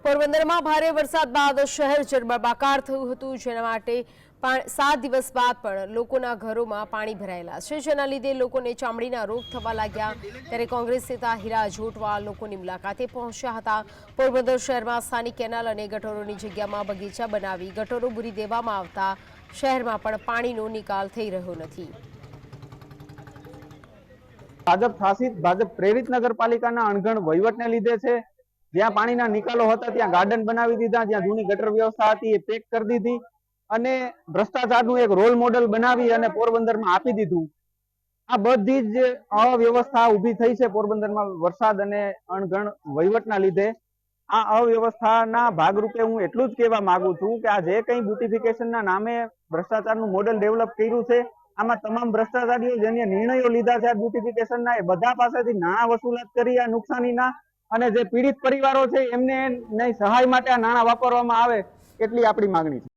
પોરબંદરમાં ભારે વરસાદ બાદ શહેર જળબંબાકાર થયું હતું, જેના માટે 7 દિવસ બાદ પણ લોકોના ઘરોમાં પાણી ભરાયેલા છે, જેના લીધે લોકોને ચામડીના રોગ થવા લાગ્યા। ત્યારે કોંગ્રેસ નેતા હીરા જોટવાળ લોકોની મુલાકાતે પહોંચ્યા હતા। પોરબંદર શહેરમાં સ્થાનિક કેનાલ અને ગટરોની જગ્યામાં બગીચા બનાવી ગટરો પૂરી દેવામાં આવતા શહેરમાં પણ પાણીનો નિકાલ થઈ રહ્યો નથી। ભાજપ શાસિત ભાજપ પ્રેરિત નગરપાલિકાના અણઘડ વહીવટને લીધે છે। જ્યાં પાણીના નિકાલો હતા ત્યાં ગાર્ડન બનાવી દીધા, જ્યાં જૂની ગટર વ્યવસ્થા હતી એ પેક કરી દીધી અને ભ્રષ્ટાચારનું એક રોલ મોડેલ બનાવી અને પોરબંદરમાં આપી દીધું। આ બધી જ અવ્યવસ્થા ઊભી થઈ છે પોરબંદરમાં વરસાદ અને અણઘડ વહીવટના લીધે। આ અવ્યવસ્થાના ભાગરૂપે હું એટલું જ કહેવા માંગુ છું કે આ જે કંઈ બ્યુટિફિકેશનના નામે ભ્રષ્ટાચારનું મોડેલ ડેવલપ કર્યું છે, આમાં તમામ ભ્રષ્ટાચારીઓ જેને નિર્ણયો લીધા છે આ બ્યુટિફિકેશનના, એ બધા પાસેથી નાણાં વસૂલાત કરી આ નુકસાનીના, અને જે પીડિત પરિવારો છે એમને સહાય માટે આ નાણાં વાપરવામાં આવે એટલી આપણી માંગણી છે।